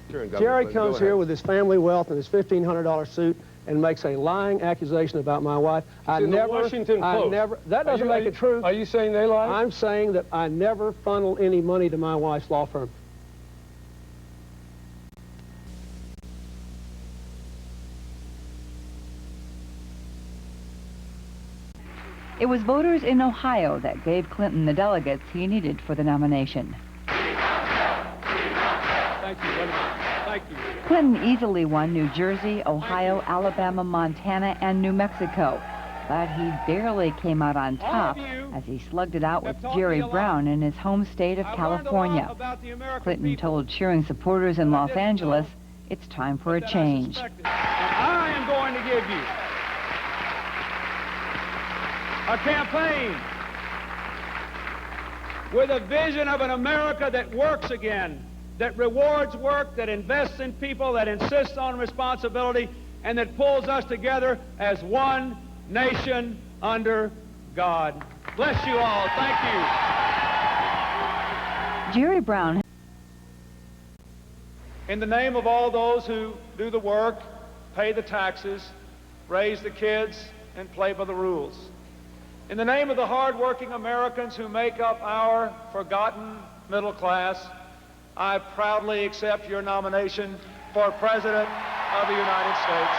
Jerry comes here with his family wealth and his $1,500 suit and makes a lying accusation about my wife. The Washington Post. That doesn't make it true. Are you saying they lied? I'm saying that I never funneled any money to my wife's law firm. It was voters in Ohio that gave Clinton the delegates he needed for the nomination. Thank you. Thank you. Clinton easily won New Jersey, Ohio, Alabama, Montana, and New Mexico. But he barely came out on top as he slugged it out with Jerry Brown in his home state of California. Clinton told cheering supporters in Los Angeles, it's time for a change. I am going to give you a campaign with a vision of an America that works again, that rewards work, that invests in people, that insists on responsibility, and that pulls us together as one nation under God. Bless you all. Thank you. Jerry Brown. In the name of all those who do the work, pay the taxes, raise the kids, and play by the rules. In the name of the hard-working Americans who make up our forgotten middle class, I proudly accept your nomination for President of the United States.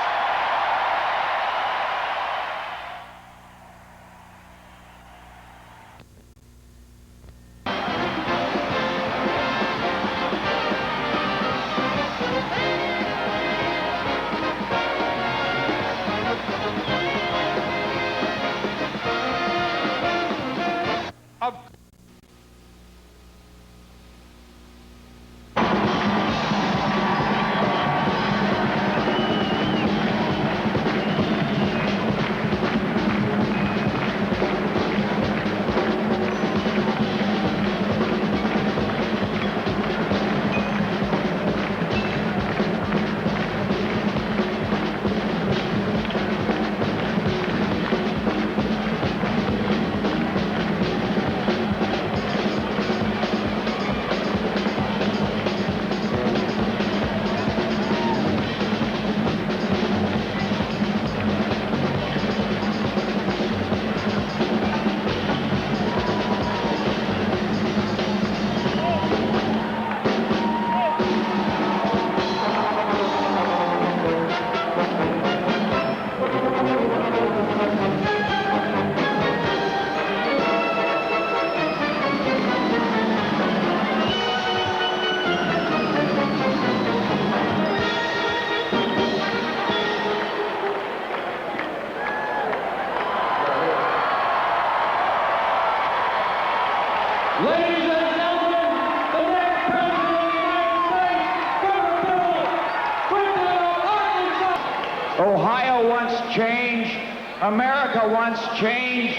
Ohio wants change, America wants change,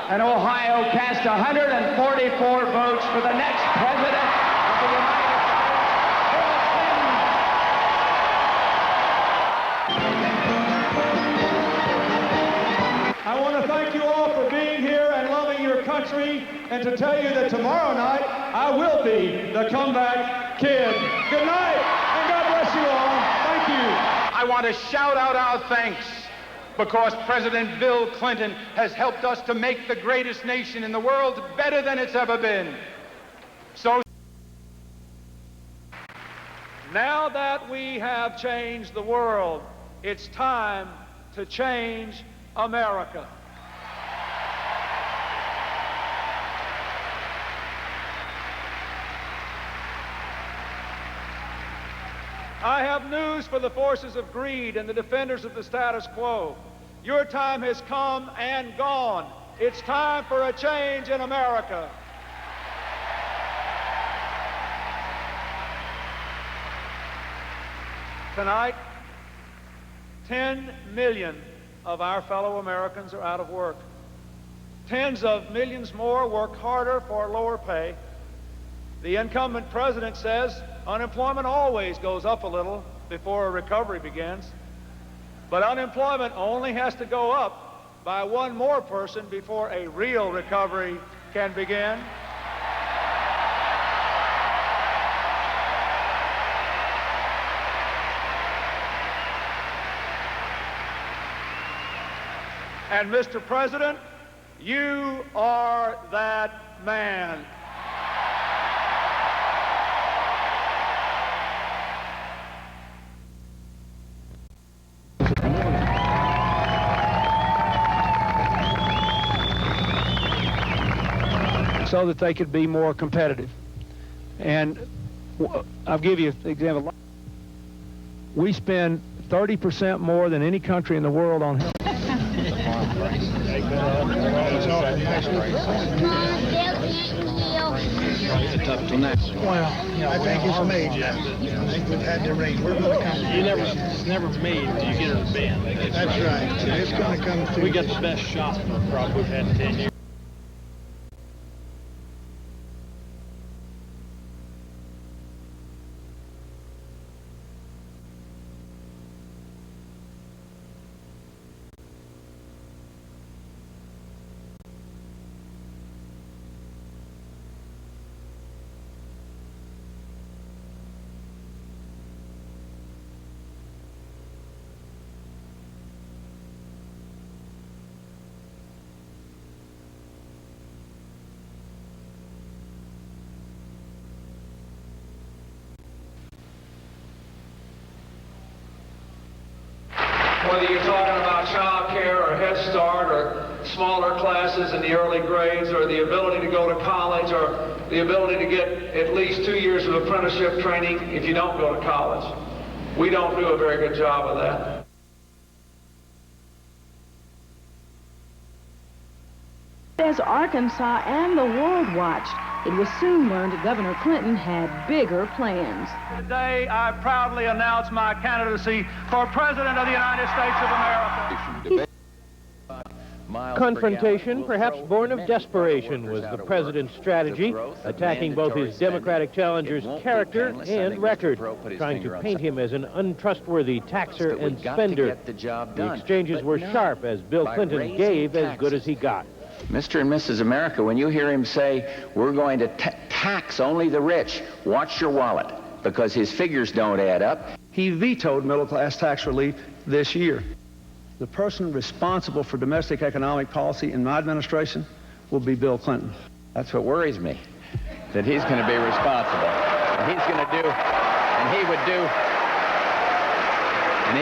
and Ohio cast 144 votes for the next president of the United States. I want to thank you all for being here and loving your country, and to tell you that tomorrow night I will be the comeback kid. Good night, and God bless you all. Thank you. I want to shout out our thanks because President Bill Clinton has helped us to make the greatest nation in the world better than it's ever been. So now that we have changed the world, it's time to change America. I have news for the forces of greed and the defenders of the status quo. Your time has come and gone. It's time for a change in America. Tonight, 10 million of our fellow Americans are out of work. Tens of millions more work harder for lower pay. The incumbent president says unemployment always goes up a little before a recovery begins. But unemployment only has to go up by one more person before a real recovery can begin. — 10 And Mr. President, you are that man. So that they could be more competitive. And I'll give you an example. We spend 30% more than any country in the world on health. Well, I think it's made. I think we've had the rate. We're going to come. It's never made until you get it in the band. That's right. It's going to come through. We got the best shot for a crop we've had in 10 years. Whether you're talking about child care or Head Start or smaller classes in the early grades or the ability to go to college or the ability to get at least 2 years of apprenticeship training if you don't go to college. We don't do a very good job of that. As Arkansas and the world watched, it was soon learned that Governor Clinton had bigger plans. Today, I proudly announce my candidacy for President of the United States of America. Confrontation, perhaps born of desperation, was the president's strategy, attacking both his Democratic challenger's character and record, trying to paint him as an untrustworthy taxer and spender. The exchanges were sharp as Bill Clinton gave as good as he got. Mr. and Mrs. America, when you hear him say, we're going to tax only the rich, watch your wallet, because his figures don't add up. He vetoed middle-class tax relief this year. The person responsible for domestic economic policy in my administration will be Bill Clinton. That's what worries me, that he's going to be responsible. And he's going to do, and he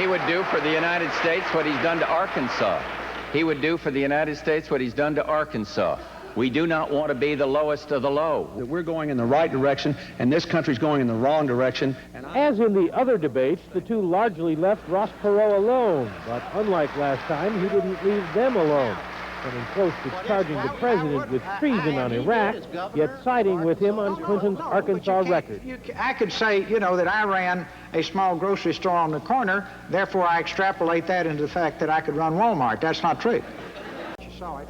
would do for the United States what he's done to Arkansas. He would do for the United States what he's done to Arkansas. We do not want to be the lowest of the low. That we're going in the right direction, and this country's going in the wrong direction. As in the other debates, the two largely left Ross Perot alone. But unlike last time, he didn't leave them alone. Coming close to charging the president with treason on Iraq, yet siding with him on Clinton's Arkansas record. I could say, you know, that I ran a small grocery store on the corner, therefore I extrapolate that into the fact that I could run Walmart. That's not true.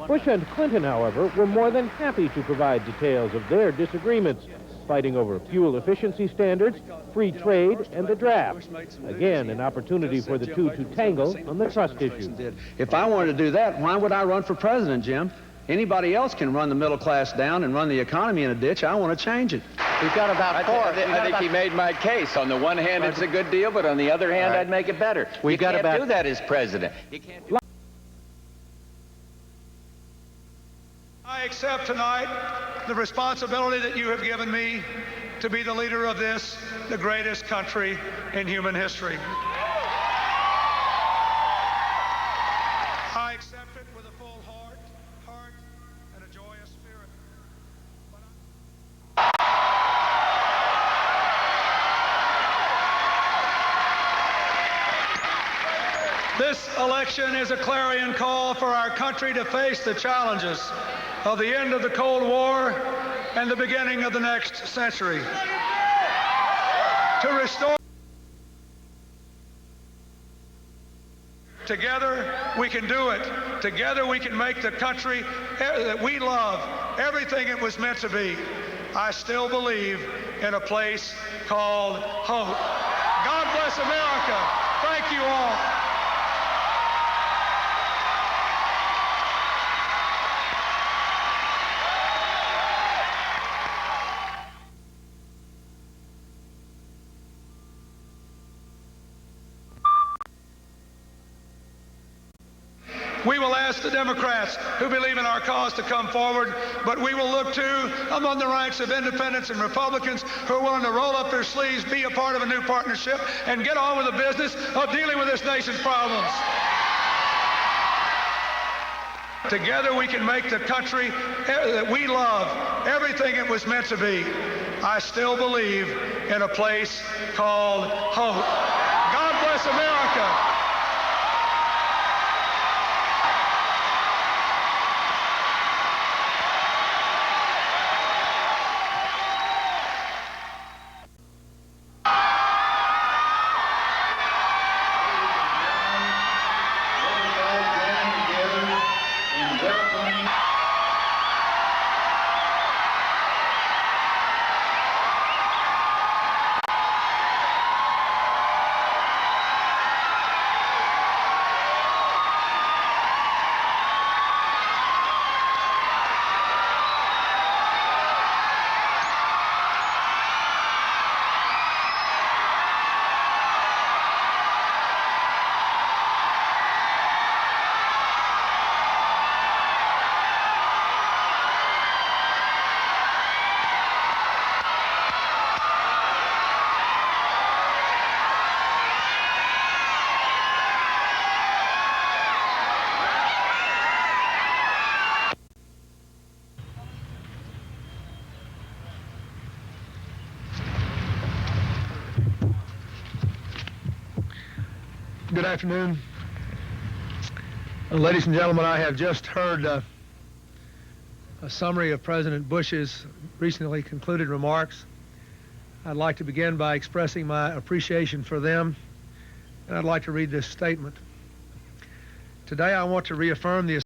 Bush and Clinton, however, were more than happy to provide details of their disagreements, fighting over fuel efficiency standards, free trade, and the draft. Again, an opportunity for the two to tangle on the trust issue. If I wanted to do that, why would I run for president, Jim? Anybody else can run the middle class down and run the economy in a ditch. I want to change it. We've got about four. I think he made my case. On the one hand, it's a good deal, but on the other hand, I'd make it better. You can't do that as president. You can't do I accept tonight the responsibility that you have given me to be the leader of this, the greatest country in human history. I accept it with a full heart and a joyous spirit. This election is a clarion call for our country to face the challenges of the end of the Cold War and the beginning of the next century. To restore. Together, we can do it. Together, we can make the country that we love everything it was meant to be. I still believe in a place called hope. God bless America. Thank you all. We will ask the Democrats who believe in our cause to come forward, but we will look too among the ranks of independents and Republicans who are willing to roll up their sleeves, be a part of a new partnership, and get on with the business of dealing with this nation's problems. Together we can make the country that we love everything it was meant to be. I still believe in a place called hope. God bless America. Good afternoon. Ladies and gentlemen, I have just heard a summary of President Bush's recently concluded remarks. I'd like to begin by expressing my appreciation for them, and I'd like to read this statement. Today I want to reaffirm the